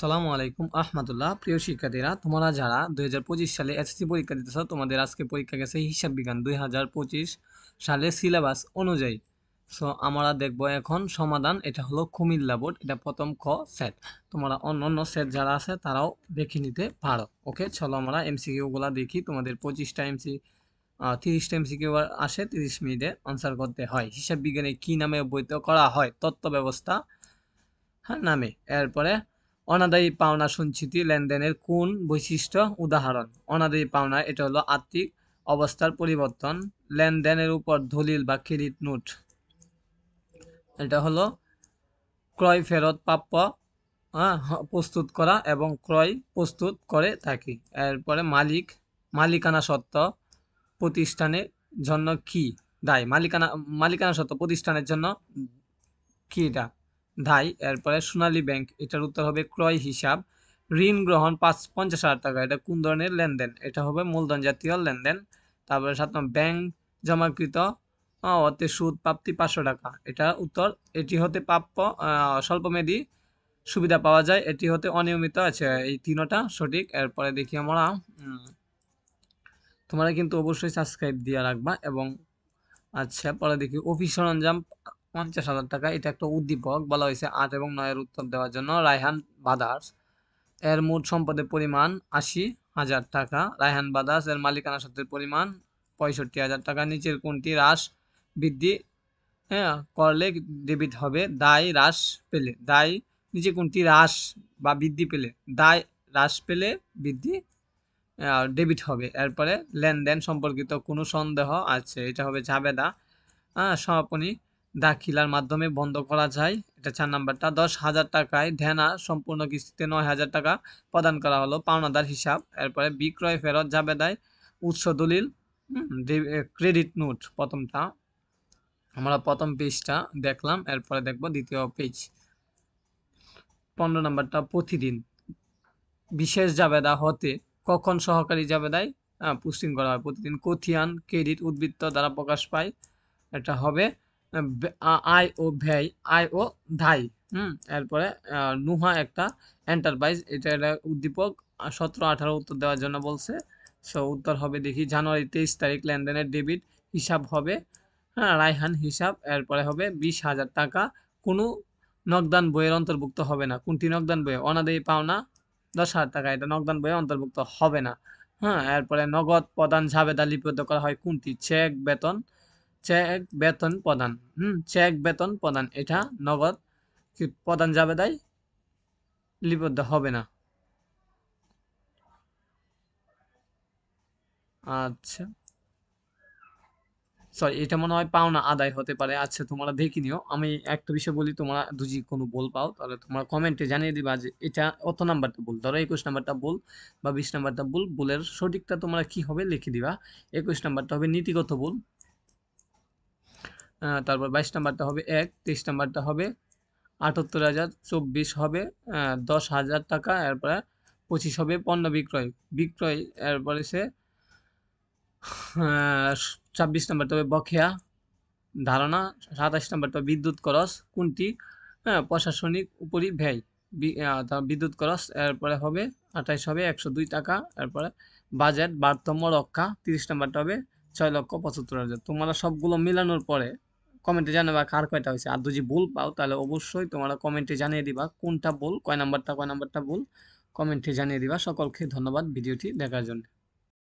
আসসালামু আলাইকুম আহমদুল্লাহ। প্রিয় শিক্ষার্থীরা, তোমরা যারা 2025 সালে এসএসসি পরীক্ষা দিতেছ, তোমাদের আজকে পরীক্ষা গেছে হিসাব বিজ্ঞান 2025 সালে সিলেবাস অনুযায়ী। সো আমরা দেখব এখন সমাধান। এটা হলো কুমিল্লা বোর্ড, এটা প্রথম ক সেট। তোমরা অন্য অন্য সেট যারা আছে তারাও দেখে নিতে পারো। ওকে, চলো আমরা এমসিকিউ গুলা দেখি। তোমাদের 25টা 30টা এমসিকিউ আসে, 30 মিনিটে আনসার করতে হয়। হিসাব বিজ্ঞানে কি নামে অবহিত করা হয়? তথ্য ব্যবস্থা নামে। এরপরে অনাদায়ী পাওনা সঞ্চিতি লেনদেনের কোন বৈশিষ্ট্য উদাহরণ? অনাদায়ী পাওনা এটা হলো আর্থিক অবস্থার পরিবর্তন। লেনদেনের উপর দলিল বা ক্রেডিট নোট এটা হলো ক্রয় ফেরত প্রাপ্য প্রস্তুত করা এবং ক্রয় প্রস্তুত করে থাকি। এরপরে মালিকানা সত্ত্ব প্রতিষ্ঠানের জন্য কি দায়? মালিকানা সত্ত্ব প্রতিষ্ঠানের জন্য কি এটা দায়? এরপরে সোনালী ব্যাংক, এটার উত্তর হবে ক্রয় হিসাব। ঋণ গ্রহণ 50,000 টাকা, এটা কোন ধরনের লেনদেন? এটা হবে মূলধন জাতীয় লেনদেন। তারপরে 7 নম্বর, ব্যাংক জমাকৃত অর্থে সুদ প্রাপ্তি 500 টাকা, এটা উত্তর। এটি হতে প্রাপ্য স্বল্পমেয়াদী সুবিধা পাওয়া যায়, এটি হতে অনিয়মিত আছে। এই তিনটা সঠিক। এরপরে দেখি আমরা, তোমরা কিন্তু অবশ্যই সাবস্ক্রাইব দিয়ে রাখবা। এবং আচ্ছা, পরে দেখি অফিস সরঞ্জাম 50,000 টাকা, এটা একটা উদ্দীপক বলা হয়েছে 8 এবং 9 এর উত্তর দেওয়ার জন্য। রায়হান বাদার্স এর মোট সম্পদের পরিমাণ 80,000 টাকা। রায়হান বাদার্স এর মালিকানা সত্ত্বের পরিমাণ 65,000 টাকা। নিচের কোনটি হ্রাস বৃদ্ধি করলে ডেবিট হবে? দায় হ্রাস পেলে। নিচে কোনটি হ্রাস বা বৃদ্ধি পেলে? দায় হ্রাস পেলে বৃদ্ধি ডেবিট হবে। এরপরে লেনদেন সম্পর্কিত কোনো সন্দেহ আছে? এটা হবে জাবেদা সমাপনী দাখিলার মাধ্যমে বন্ধ করা যায়, এটা 4 নাম্বারটা। 10,000 টাকায় ঢেনা সম্পূর্ণ কিস্তিতে 9,000 টাকা প্রদান করা হলো, পাওনাদার হিসাব। এরপরে বিক্রয় ফেরত জাবেদায় উৎস দলিল ক্রেডিট নোট। প্রথমটা আমরা প্রথম পেজটা দেখলাম, এরপরে দেখব দ্বিতীয় পেজ। 15 নাম্বারটা প্রতিদিন বিশেষ জাবেদা হতে কখন সহকারী জাবেদায় পুস্টিং করা হয়? প্রতিদিন খতিয়ান ক্রেডিট উদ্বৃত্ত দ্বারা প্রকাশ পায়, এটা হবে আয় ও ব্যয়, আয় ও দায়। এরপরে নুহা একটা এন্টারপ্রাইজ, এটা উদ্দীপক। 17-18 উত্তর দেওয়ার জন্য বলছে। সো উত্তর হবে, দেখি, জানুয়ারি 23 তারিখ লেনদেনের ডেবিট হিসাব হবে রায়হান হিসাব। এরপরে হবে 20,000 টাকা কোনো নগদান বইয়ের অন্তর্ভুক্ত হবে না। কোনটি নগদান বইয়ে? অনাদায়ী পাওনা 10,000 টাকা, এটা নগদান বইয়ে অন্তর্ভুক্ত হবে না। এরপরে নগদ প্রদান জাবেদা লিপিবদ্ধ করা হয় কোনটি? চেক বেতন প্রদান। চেক বেতন প্রদান, এটা নগদ প্রদান জাবেদায় লিপিবদ্ধ হবে না। আচ্ছা, সরি, এটা মনে হয় পাওনা আদায় হতে পারে। আচ্ছা, তোমরা দেখে নিও। আমি একটা বিষয় বলি, তোমরা যদি কোনো ভুল পাও তাহলে তোমরা কমেন্টে জানিয়ে দিবা যে এটা অত নাম্বারটা ভুল। ধরো 21 নাম্বারটা ভুল বা 20 নাম্বারটা ভুল, ভুলের সঠিকটা তোমরা কি হবে লিখে দিবা। 21 নাম্বারটা হবে নীতিগত ভুল। তারপর 22 নাম্বারটা হবে 1, 23 নাম্বারটা হবে 78,024 হবে 10,000 টাকা। এরপরে 25 হবে পণ্য বিক্রয়। এরপরে সে 26 নাম্বারটা হবে বকেয়া ধারণা। 27 নাম্বারটা বিদ্যুৎ খরচ কোনটি? প্রশাসনিক উপরই ব্যয়, বিদ্যুৎ খরচ। এরপরে হবে 28 হবে 102 টাকা। এরপরে বাজেট ভারসাম্য রক্ষা। 30 নাম্বারটা হবে 6,75,000। তোমরা সবগুলো মিলানোর পরে কমেন্টে জানাবা কার কয়টা হয়েছে। আর যদি ভুল পাও তাহলে অবশ্যই তোমরা কমেন্টে জানিয়ে দিবা কোনটা ভুল, কয় নাম্বারটা ভুল, কমেন্টে জানিয়ে দিবা। সকলকে ধন্যবাদ ভিডিওটি দেখার জন্য।